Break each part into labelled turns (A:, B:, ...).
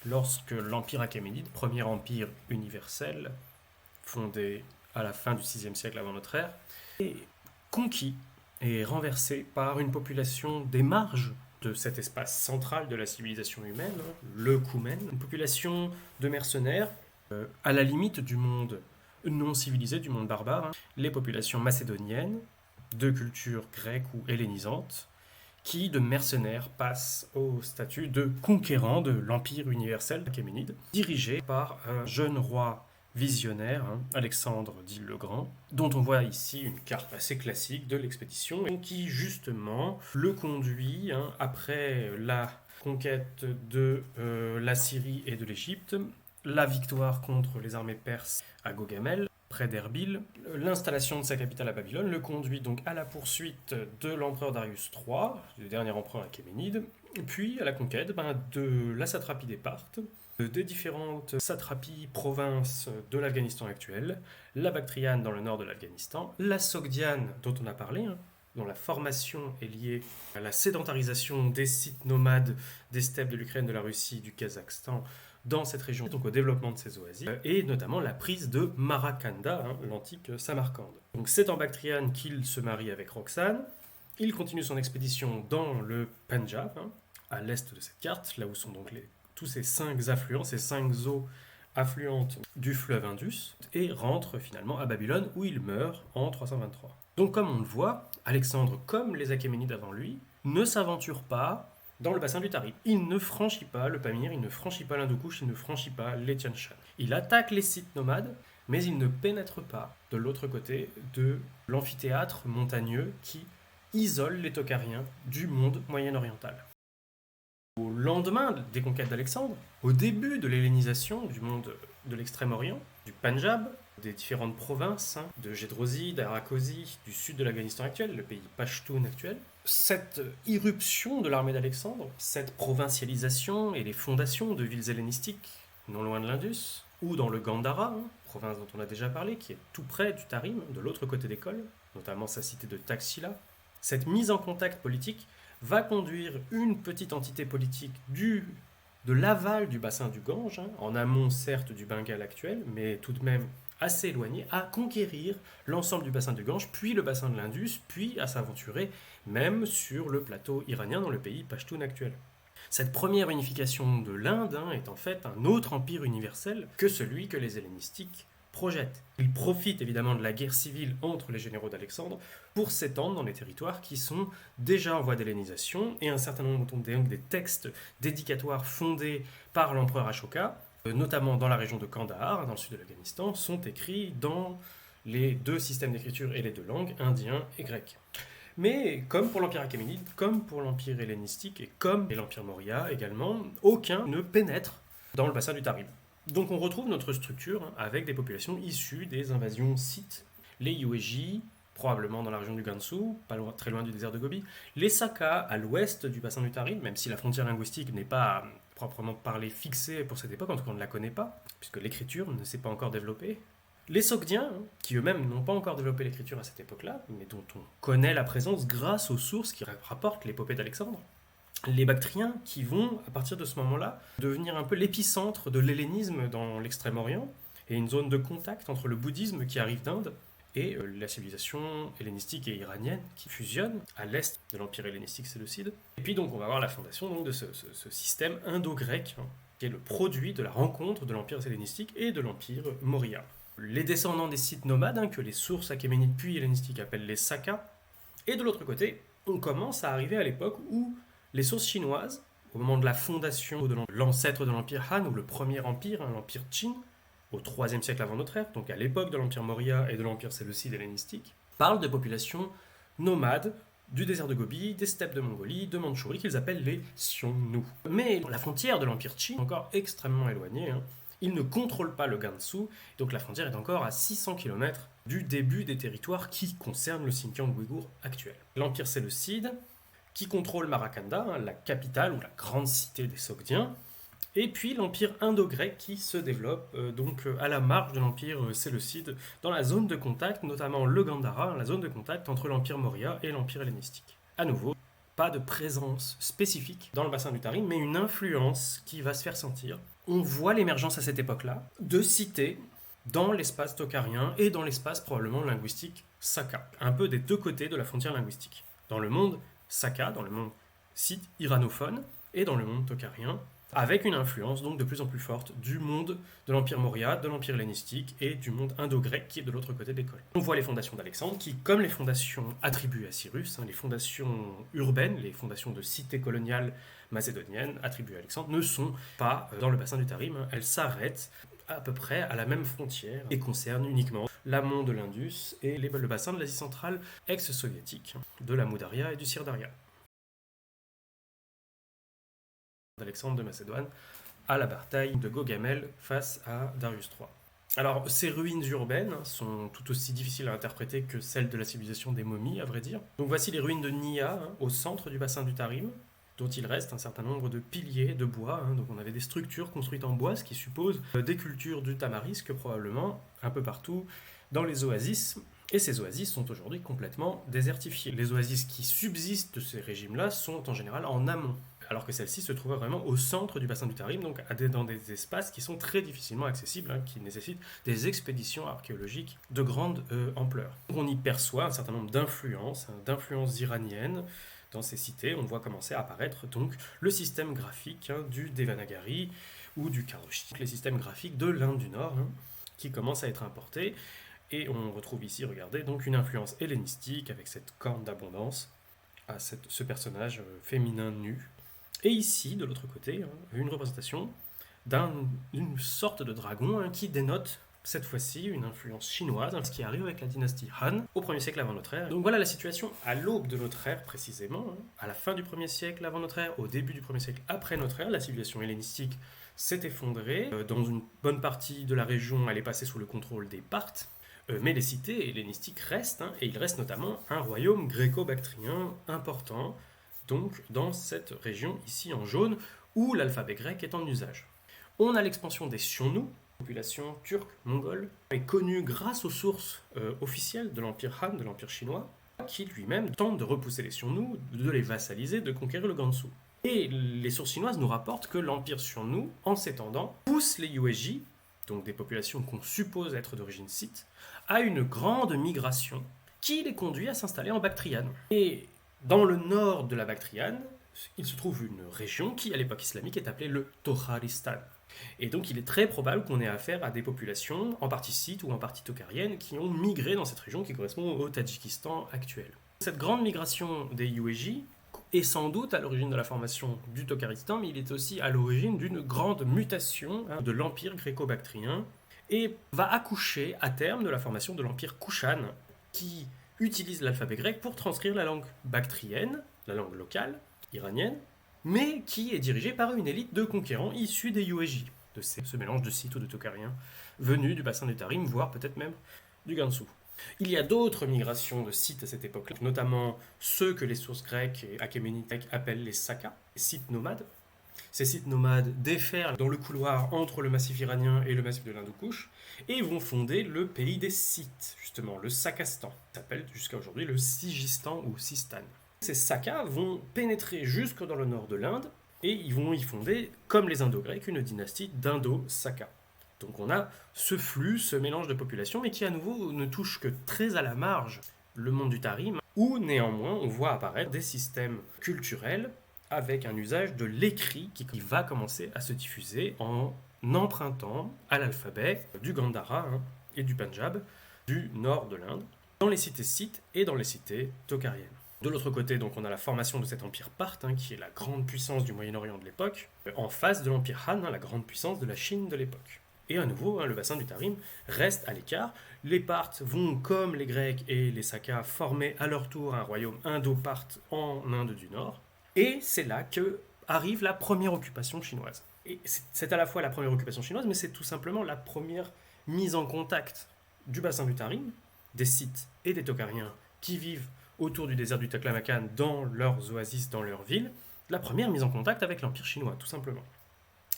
A: lorsque l'Empire achéménide, premier empire universel, fondé à la fin du VIe siècle avant notre ère, est conquis et renversé par une population des marges de cet espace central de la civilisation humaine, le Koumen, une population de mercenaires à la limite du monde non civilisé, du monde barbare, les populations macédoniennes, de culture grecque ou hellénisante, qui, de mercenaires, passent au statut de conquérants de l'Empire universel achéménide, dirigé par un jeune roi visionnaire, Alexandre dit le Grand, dont on voit ici une carte assez classique de l'expédition, qui justement le conduit, après la conquête de la Syrie et de l'Égypte, la victoire contre les armées perses à Gaugamel, près d'Erbil, l'installation de sa capitale à Babylone le conduit donc à la poursuite de l'empereur Darius III, le dernier empereur achéménide, puis à la conquête de la satrapie des Parthes, des différentes satrapies provinces de l'Afghanistan actuel, la Bactriane dans le nord de l'Afghanistan, la Sogdiane dont on a parlé, dont la formation est liée à la sédentarisation des sites nomades des steppes de l'Ukraine, de la Russie, du Kazakhstan, dans cette région, donc au développement de ces oasis, et notamment la prise de Marakanda, l'antique Samarcande. Donc c'est en Bactriane qu'il se marie avec Roxane, il continue son expédition dans le Pendjab, à l'est de cette carte, là où sont donc tous ces 5 affluents, ces 5 eaux affluentes du fleuve Indus, et rentre finalement à Babylone, où il meurt en 323. Donc comme on le voit, Alexandre, comme les Achéménides avant lui, ne s'aventure pas dans le bassin du Tarim. Il ne franchit pas le Pamir, il ne franchit pas l'Hindu Kush, il ne franchit pas les Tian Shan. Il attaque les sites nomades, mais il ne pénètre pas de l'autre côté de l'amphithéâtre montagneux qui isole les Tochariens du monde moyen-oriental. Au lendemain des conquêtes d'Alexandre, au début de l'hellénisation du monde de l'Extrême-Orient, du Pendjab, des différentes provinces, de Gédrosie, d'Arakosie, du sud de l'Afghanistan actuel, le pays Pashtun actuel, cette irruption de l'armée d'Alexandre, cette provincialisation et les fondations de villes hellénistiques non loin de l'Indus, ou dans le Gandhara, province dont on a déjà parlé, qui est tout près du Tarim, de l'autre côté des cols, notamment sa cité de Taxila, cette mise en contact politique va conduire une petite entité politique de l'aval du bassin du Gange, en amont certes du Bengale actuel, mais tout de même assez éloigné, à conquérir l'ensemble du bassin du Gange, puis le bassin de l'Indus, puis à s'aventurer même sur le plateau iranien dans le pays Pashtun actuel. Cette première unification de l'Inde est en fait un autre empire universel que celui que les hellénistiques projettent. Il profite évidemment de la guerre civile entre les généraux d'Alexandre pour s'étendre dans les territoires qui sont déjà en voie d'hellénisation, et un certain nombre des textes dédicatoires fondés par l'empereur Ashoka, notamment dans la région de Kandahar, dans le sud de l'Afghanistan, sont écrits dans les 2 systèmes d'écriture et les 2 langues, indien et grec. Mais comme pour l'Empire achéménide, comme pour l'Empire hellénistique et comme l'Empire Maurya également, aucun ne pénètre dans le bassin du Tarim. Donc on retrouve notre structure avec des populations issues des invasions scythes, les Yuezhi, probablement dans la région du Gansu, très loin du désert de Gobi, les Saka à l'ouest du bassin du Tarim, même si la frontière linguistique n'est pas proprement parlé fixée pour cette époque, en tout cas on ne la connaît pas, puisque l'écriture ne s'est pas encore développée. Les Sogdiens, qui eux-mêmes n'ont pas encore développé l'écriture à cette époque-là, mais dont on connaît la présence grâce aux sources qui rapportent l'épopée d'Alexandre. Les Bactriens, qui vont, à partir de ce moment-là, devenir un peu l'épicentre de l'hellénisme dans l'Extrême-Orient, et une zone de contact entre le bouddhisme qui arrive d'Inde et la civilisation hellénistique et iranienne qui fusionnent à l'est de l'empire hellénistique séleucide. Et puis donc on va avoir la fondation donc, de ce système indo-grec, qui est le produit de la rencontre de l'empire hellénistique et de l'empire Maurya. Les descendants des sites nomades, que les sources achéménides puis hellénistiques appellent les Saka, et de l'autre côté, on commence à arriver à l'époque où les sources chinoises, au moment de la fondation de l'ancêtre de l'empire Han, ou le premier empire, l'empire Qin, au IIIe siècle avant notre ère, donc à l'époque de l'empire Maurya et de l'empire séleucide hellénistique, parlent de populations nomades du désert de Gobi, des steppes de Mongolie, de Mandchourie, qu'ils appellent les Xiongnu. Mais la frontière de l'empire Qin est encore extrêmement éloignée. Il ne contrôle pas le Gansu, donc la frontière est encore à 600 km du début des territoires qui concernent le Xinjiang ouïghour actuel. L'empire séleucide, qui contrôle Marakanda, la capitale ou la grande cité des Sogdiens, et puis l'empire indo-grec qui se développe donc à la marge de l'empire séleucide, dans la zone de contact, notamment le Gandhara, la zone de contact entre l'empire Maurya et l'empire hellénistique. À nouveau, pas de présence spécifique dans le bassin du Tarim, mais une influence qui va se faire sentir. On voit l'émergence à cette époque-là de cités dans l'espace tokarien et dans l'espace probablement linguistique Saka, un peu des deux côtés de la frontière linguistique. Dans le monde Saka, dans le monde scythe iranophone, et dans le monde tokarien, avec une influence donc de plus en plus forte du monde de l'Empire Maurya, de l'Empire hellénistique et du monde indo-grec qui est de l'autre côté de l'école. On voit les fondations d'Alexandre qui, comme les fondations attribuées à Cyrus, les fondations urbaines, les fondations de cités coloniales macédoniennes attribuées à Alexandre, ne sont pas dans le bassin du Tarim, elles s'arrêtent à peu près à la même frontière et concernent uniquement l'amont de l'Indus et le bassin de l'Asie centrale ex-soviétique, de la Moudaria et du Sirdaria. D'Alexandre de Macédoine à la bataille de Gaugamel face à Darius III. Alors, ces ruines urbaines sont tout aussi difficiles à interpréter que celles de la civilisation des momies, à vrai dire. Donc voici les ruines de Nia, au centre du bassin du Tarim, dont il reste un certain nombre de piliers de bois. Donc on avait des structures construites en bois, ce qui suppose des cultures du tamarisque probablement, un peu partout dans les oasis. Et ces oasis sont aujourd'hui complètement désertifiées. Les oasis qui subsistent de ces régimes-là sont en général en amont, alors que celle-ci se trouvait vraiment au centre du bassin du Tarim, donc dans des espaces qui sont très difficilement accessibles, qui nécessitent des expéditions archéologiques de grande ampleur. On y perçoit un certain nombre d'influences iraniennes dans ces cités. On voit commencer à apparaître donc le système graphique du Devanagari ou du Kharoshthi, les systèmes graphiques de l'Inde du Nord, qui commencent à être importés. Et on retrouve ici, regardez, donc une influence hellénistique avec cette corne d'abondance à ce personnage féminin nu. Et ici, de l'autre côté, une représentation d'une sorte de dragon qui dénote cette fois-ci une influence chinoise, ce qui arrive avec la dynastie Han au 1er siècle avant notre ère. Donc voilà la situation à l'aube de notre ère précisément, à la fin du 1er siècle avant notre ère, au début du 1er siècle après notre ère. La civilisation hellénistique s'est effondrée. Dans une bonne partie de la région, elle est passée sous le contrôle des Parthes. Mais les cités hellénistiques restent, et il reste notamment un royaume gréco-bactrien important, donc dans cette région ici en jaune, où l'alphabet grec est en usage. On a l'expansion des Xiongnu, population turque, mongole, est connue grâce aux sources officielles de l'Empire Han, de l'Empire chinois, qui lui-même tente de repousser les Xiongnu, de les vassaliser, de conquérir le Gansu. Et les sources chinoises nous rapportent que l'Empire Xiongnu, en s'étendant, pousse les Yuezhi, donc des populations qu'on suppose être d'origine scythe, à une grande migration qui les conduit à s'installer en Bactriane. Et dans le nord de la Bactriane, il se trouve une région qui, à l'époque islamique, est appelée le Toharistan. Et donc il est très probable qu'on ait affaire à des populations, en partie scythes ou en partie tokariennes, qui ont migré dans cette région qui correspond au Tadjikistan actuel. Cette grande migration des Yuezhi est sans doute à l'origine de la formation du Tokaristan, mais il est aussi à l'origine d'une grande mutation de l'empire gréco-bactrien, et va accoucher à terme de la formation de l'empire Kushan, qui utilise l'alphabet grec pour transcrire la langue bactrienne, la langue locale, iranienne, mais qui est dirigée par une élite de conquérants issus des Yuezhi, de ce mélange de scythes ou de tokariens, venus du bassin du Tarim, voire peut-être même du Gansu. Il y a d'autres migrations de scythes à cette époque-là, notamment ceux que les sources grecques et achéménides appellent les Sakas, les scythes nomades. Ces scythes nomades déferlent dans le couloir entre le massif iranien et le massif de l'Hindoukouche et vont fonder le pays des Scythes, justement, le Sakastan. Ça s'appelle jusqu'à aujourd'hui le Sigistan ou Sistan. Ces Sakas vont pénétrer jusque dans le nord de l'Inde et ils vont y fonder, comme les Indo-Grecs, une dynastie d'Indo-Sakas. Donc on a ce flux, ce mélange de populations, mais qui à nouveau ne touche que très à la marge le monde du Tarim, où néanmoins on voit apparaître des systèmes culturels avec un usage de l'écrit qui va commencer à se diffuser en empruntant à l'alphabet du Gandhara et du Punjab, du nord de l'Inde, dans les cités scythes et dans les cités tokariennes. De l'autre côté, donc, on a la formation de cet empire parthe, qui est la grande puissance du Moyen-Orient de l'époque, en face de l'empire Han, la grande puissance de la Chine de l'époque. Et à nouveau, le bassin du Tarim reste à l'écart. Les Parthes vont, comme les Grecs et les Sakas, former à leur tour un royaume indo-parthe en Inde du Nord. Et c'est là que arrive la première occupation chinoise. Et c'est à la fois la première occupation chinoise, mais c'est tout simplement la première mise en contact du bassin du Tarim, des Scythes et des Tokariens qui vivent autour du désert du Taklamakan dans leurs oasis, dans leurs villes, la première mise en contact avec l'Empire chinois, tout simplement.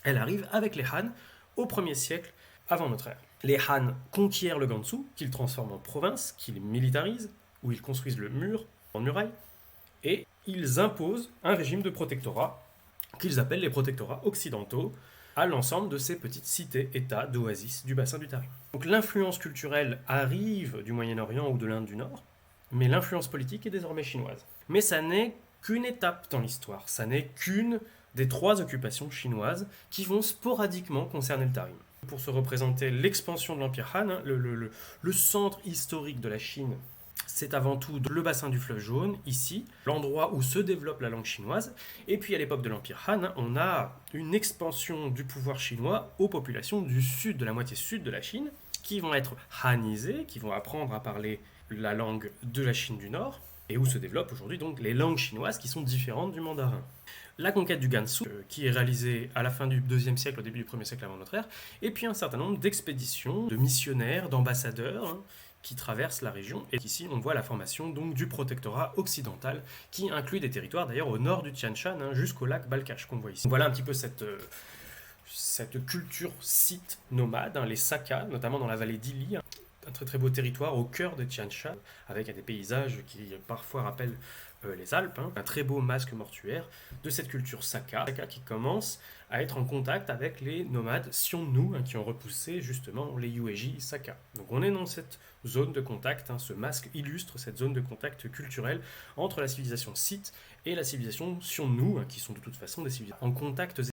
A: Elle arrive avec les Han au 1er siècle avant notre ère. Les Han conquièrent le Gansu, qu'ils transforment en province, qu'ils militarisent, où ils construisent le mur en muraille, et ils imposent un régime de protectorat qu'ils appellent les protectorats occidentaux à l'ensemble de ces petites cités-États d'oasis du bassin du Tarim. Donc l'influence culturelle arrive du Moyen-Orient ou de l'Inde du Nord, mais l'influence politique est désormais chinoise. Mais ça n'est qu'une étape dans l'histoire, ça n'est qu'une des 3 occupations chinoises qui vont sporadiquement concerner le Tarim. Pour se représenter l'expansion de l'Empire Han, le centre historique de la Chine, c'est avant tout le bassin du fleuve Jaune, ici, l'endroit où se développe la langue chinoise. Et puis à l'époque de l'Empire Han, on a une expansion du pouvoir chinois aux populations du sud, de la moitié sud de la Chine, qui vont être hanisées, qui vont apprendre à parler la langue de la Chine du Nord, et où se développent aujourd'hui donc les langues chinoises qui sont différentes du mandarin. La conquête du Gansu, qui est réalisée à la fin du IIe siècle, au début du 1er siècle avant notre ère, et puis un certain nombre d'expéditions, de missionnaires, d'ambassadeurs, qui traversent la région. Et ici, on voit la formation donc du protectorat occidental, qui inclut des territoires d'ailleurs au nord du Tian Shan, jusqu'au lac Balkhash qu'on voit ici. Voilà un petit peu cette culture site nomade, les Sakas, notamment dans la vallée d'Ili, un très très beau territoire au cœur de Tian Shan, avec des paysages qui parfois rappellent les Alpes, un très beau masque mortuaire de cette culture Saka qui commence à être en contact avec les nomades Xiongnu qui ont repoussé justement les Yuezhi Saka. Donc on est dans cette zone de contact, ce masque illustre cette zone de contact culturel entre la civilisation site et la civilisation Xiongnu, qui sont de toute façon des civilisations en contact